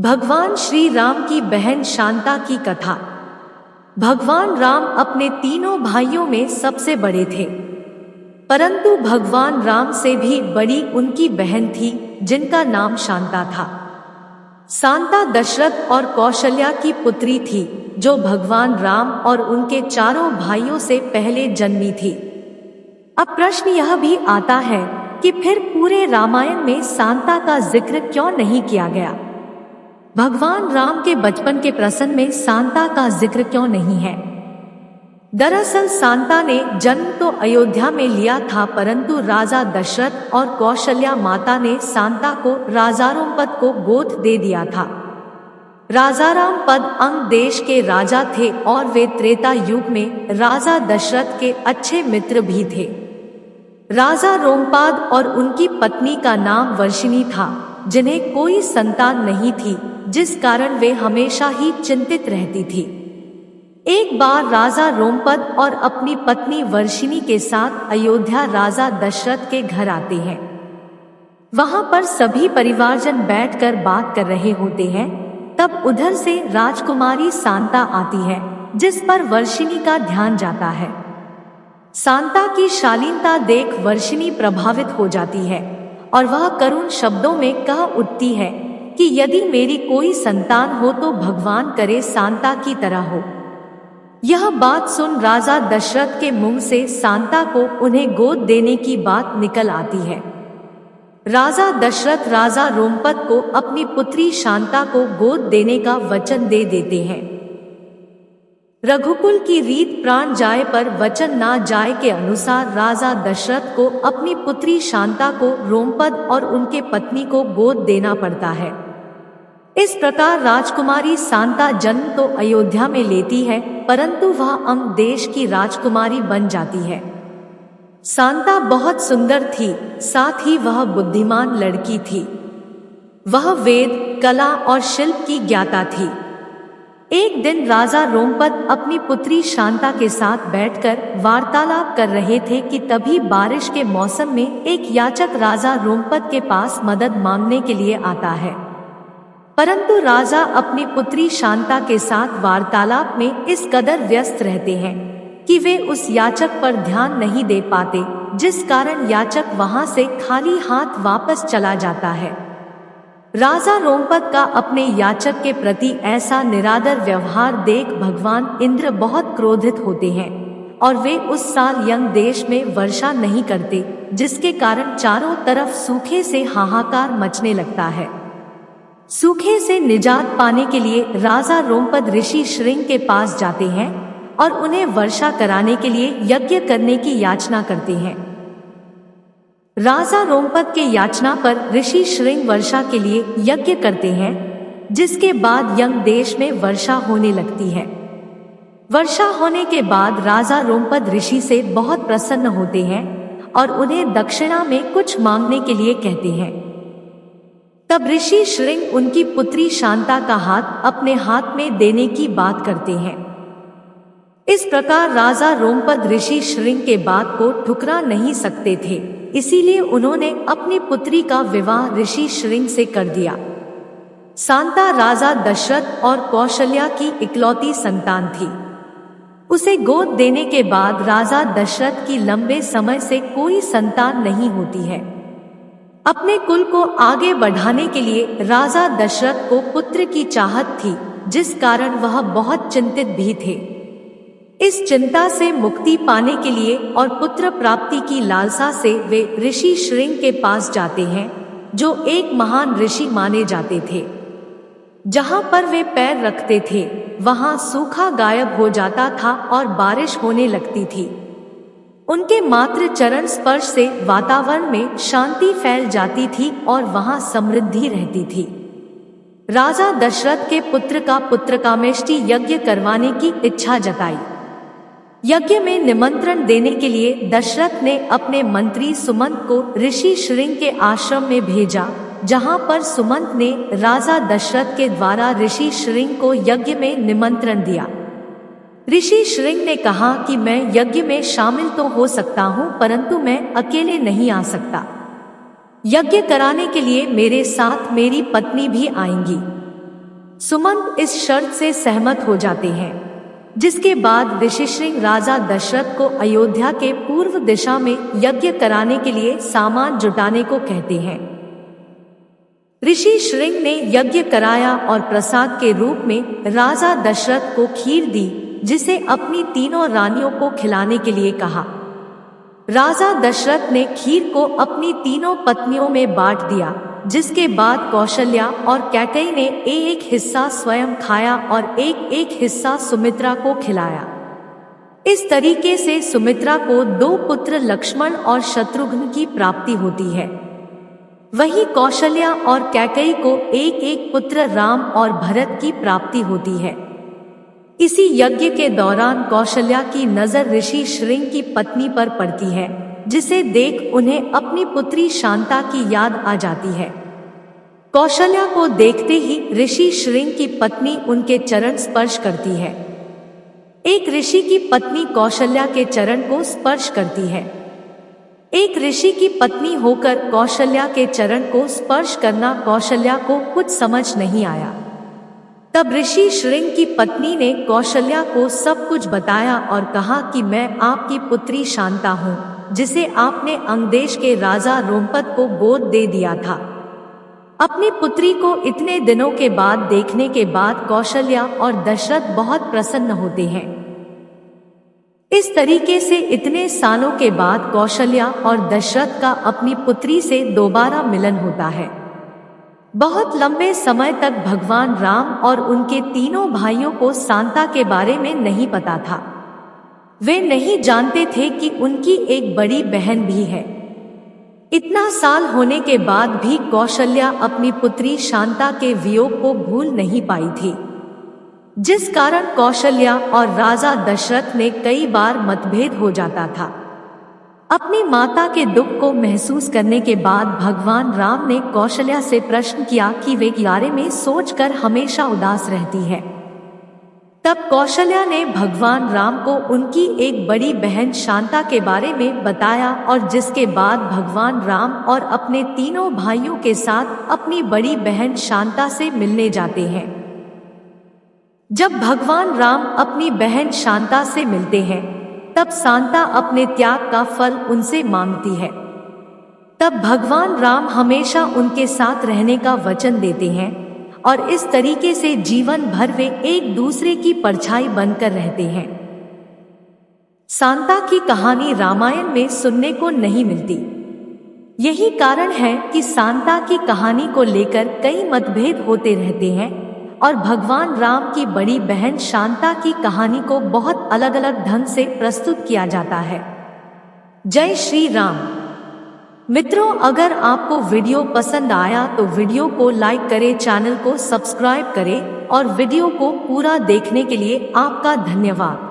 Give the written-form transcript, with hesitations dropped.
भगवान श्री राम की बहन शांता की कथा। भगवान राम अपने तीनों भाइयों में सबसे बड़े थे, परंतु भगवान राम से भी बड़ी उनकी बहन थी जिनका नाम शांता था। शांता दशरथ और कौशल्या की पुत्री थी, जो भगवान राम और उनके चारों भाइयों से पहले जन्मी थी। अब प्रश्न यह भी आता है कि फिर पूरे रामायण में शांता का जिक्र क्यों नहीं किया गया? भगवान राम के बचपन के प्रसंग में शांता का जिक्र क्यों नहीं है? दरअसल शांता ने जन्म तो अयोध्या में लिया था, परंतु राजा दशरथ और कौशल्या माता ने शांता को राजारोमपद को गोद दे दिया था। राजारामपद अंग देश के राजा थे और वे त्रेता युग में राजा दशरथ के अच्छे मित्र भी थे। राजा रोमपाद और उनकी पत्नी का नाम वर्षिणी था, जिन्हें कोई संतान नहीं थी, जिस कारण वे हमेशा ही चिंतित रहती थी। एक बार राजा रोमपद और अपनी पत्नी वर्षिणी के साथ अयोध्या राजा दशरथ के घर आते हैं। वहां पर सभी परिवारजन बैठकर बात कर रहे होते हैं। तब उधर से राजकुमारी शांता आती है, जिस पर वर्षिणी का ध्यान जाता है। शांता की शालीनता देख वर्षिणी प्रभावित हो जाती है और वह करुण शब्दों में कह उठती है कि यदि मेरी कोई संतान हो तो भगवान करे शांता की तरह हो। यह बात सुन राजा दशरथ के मुंह से शांता को उन्हें गोद देने की बात निकल आती है। राजा दशरथ राजा रोमपद को अपनी पुत्री शांता को गोद देने का वचन दे देते हैं। रघुकुल की रीत प्राण जाए पर वचन ना जाए के अनुसार राजा दशरथ को अपनी पुत्री शांता को रोमपद और उनके पत्नी को गोद देना पड़ता है। इस प्रकार राजकुमारी शांता जन्म तो अयोध्या में लेती है, परंतु वह अंग देश की राजकुमारी बन जाती है। शांता बहुत सुंदर थी, साथ ही वह बुद्धिमान लड़की थी। वह वेद, कला और शिल्प की ज्ञाता थी। एक दिन राजा रोमपद अपनी पुत्री शांता के साथ बैठकर वार्तालाप कर रहे थे कि तभी बारिश के मौसम में एक याचक राजा रोमपद के पास मदद मांगने के लिए आता है। परंतु राजा अपनी पुत्री शांता के साथ वार्तालाप में इस कदर व्यस्त रहते हैं कि वे उस याचक पर ध्यान नहीं दे पाते, जिस कारण याचक वहां से खाली हाथ वापस चला जाता है। राजा रोमपद का अपने याचक के प्रति ऐसा निरादर व्यवहार देख भगवान इंद्र बहुत क्रोधित होते हैं और वे उस साल यंग देश में वर्षा नहीं करते, जिसके कारण चारों तरफ सूखे से हाहाकार मचने लगता है। सूखे से निजात पाने के लिए राजा रोमपद ऋषि श्रृंग के पास जाते हैं और उन्हें वर्षा कराने के लिए यज्ञ करने की याचना करते हैं। राजा रोमपद के याचना पर ऋषि श्रृंग वर्षा के लिए यज्ञ करते हैं, जिसके बाद यंग देश में वर्षा होने लगती है। वर्षा होने के बाद राजा रोमपद ऋषि से बहुत प्रसन्न होते हैं और उन्हें दक्षिणा में कुछ मांगने के लिए कहते हैं। तब ऋषि श्रृंग उनकी पुत्री शांता का हाथ अपने हाथ में देने की बात करते हैं। इस प्रकार राजा रोमपद ऋषि श्रृंग के बात को ठुकरा नहीं सकते थे, इसीलिए उन्होंने अपनी पुत्री का विवाह ऋषि श्रृंग से कर दिया। शांता राजा दशरथ और कौशल्या की इकलौती संतान थी। उसे गोद देने के बाद राजा दशरथ की लंबे समय से कोई संतान नहीं होती है। अपने कुल को आगे बढ़ाने के लिए राजा दशरथ को पुत्र की चाहत थी, जिस कारण वह बहुत चिंतित भी थे। इस चिंता से मुक्ति पाने के लिए और पुत्र प्राप्ति की लालसा से वे ऋषि श्रृंग के पास जाते हैं, जो एक महान ऋषि माने जाते थे। जहां पर वे पैर रखते थे वहां सूखा गायब हो जाता था और बारिश होने लगती थी। उनके मात्र चरण स्पर्श से वातावरण में शांति फैल जाती थी और वहां समृद्धि रहती थी। राजा दशरथ के पुत्र का पुत्रकामेष्टि यज्ञ करवाने की इच्छा जताई। यज्ञ में निमंत्रण देने के लिए दशरथ ने अपने मंत्री सुमंत को ऋषि श्रृंग के आश्रम में भेजा, जहां पर सुमंत ने राजा दशरथ के द्वारा ऋषि श्रृंग को यज्ञ में निमंत्रण दिया। ऋषि श्रृंग ने कहा कि मैं यज्ञ में शामिल तो हो सकता हूं, परंतु मैं अकेले नहीं आ सकता। यज्ञ कराने के लिए मेरे साथ मेरी पत्नी भी आएंगी। सुमंत इस शर्त से सहमत हो जाते हैं, जिसके बाद ऋषिश्रृंग राजा दशरथ को अयोध्या के पूर्व दिशा में यज्ञ कराने के लिए सामान जुटाने को कहते हैं। ऋषि श्रृंग ने यज्ञ कराया और प्रसाद के रूप में राजा दशरथ को खीर दी, जिसे अपनी तीनों रानियों को खिलाने के लिए कहा। राजा दशरथ ने खीर को अपनी तीनों पत्नियों में बांट दिया, जिसके बाद कौशल्या और कैकेयी ने एक हिस्सा स्वयं खाया और एक हिस्सा सुमित्रा को खिलाया। इस तरीके से सुमित्रा को 2 पुत्र लक्ष्मण और शत्रुघ्न की प्राप्ति होती है। वहीं कौशल्या और कैकेयी को एक पुत्र राम और भरत की प्राप्ति होती है। इसी यज्ञ के दौरान कौशल्या की नजर ऋषि श्रृंग की पत्नी पर पड़ती है, जिसे देख उन्हें अपनी पुत्री शांता की याद आ जाती है। कौशल्या को देखते ही ऋषि श्रृंग की पत्नी उनके चरण स्पर्श करती है। एक ऋषि की पत्नी कौशल्या के चरण को स्पर्श करती है। एक ऋषि की पत्नी होकर कौशल्या के चरण को स्पर्श करना कौशल्या को कुछ समझ नहीं आया। तब ऋषि श्रृंग की पत्नी ने कौशल्या को सब कुछ बताया और कहा कि मैं आपकी पुत्री शांता हूँ, जिसे आपने अंगदेश के राजा रोमपद को गोद दे दिया था। अपनी पुत्री को इतने दिनों के बाद देखने के बाद कौशल्या और दशरथ बहुत प्रसन्न होते हैं। इस तरीके से इतने सालों के बाद कौशल्या और दशरथ का अपनी पुत्री से दोबारा मिलन होता है। बहुत लंबे समय तक भगवान राम और उनके तीनों भाइयों को शांता के बारे में नहीं पता था। वे नहीं जानते थे कि उनकी एक बड़ी बहन भी है। इतना साल होने के बाद भी कौशल्या अपनी पुत्री शांता के वियोग को भूल नहीं पाई थी, जिस कारण कौशल्या और राजा दशरथ ने कई बार मतभेद हो जाता था। अपनी माता के दुख को महसूस करने के बाद भगवान राम ने कौशल्या से प्रश्न किया कि वे बारे में सोचकर हमेशा उदास रहती है। तब कौशल्या ने भगवान राम को उनकी एक बड़ी बहन शांता के बारे में बताया और जिसके बाद भगवान राम और अपने तीनों भाइयों के साथ अपनी बड़ी बहन शांता से मिलने जाते हैं। जब भगवान राम अपनी बहन शांता से मिलते हैं, तब शांता अपने त्याग का फल उनसे मांगती है। तब भगवान राम हमेशा उनके साथ रहने का वचन देते हैं और इस तरीके से जीवन भर वे एक दूसरे की परछाई बनकर रहते हैं। शांता की कहानी रामायण में सुनने को नहीं मिलती। यही कारण है कि शांता की कहानी को लेकर कई मतभेद होते रहते हैं और भगवान राम की बड़ी बहन शांता की कहानी को बहुत अलग अलग ढंग से प्रस्तुत किया जाता है। जय श्री राम। मित्रों, अगर आपको वीडियो पसंद आया तो वीडियो को लाइक करें, चैनल को सब्सक्राइब करें और वीडियो को पूरा देखने के लिए आपका धन्यवाद।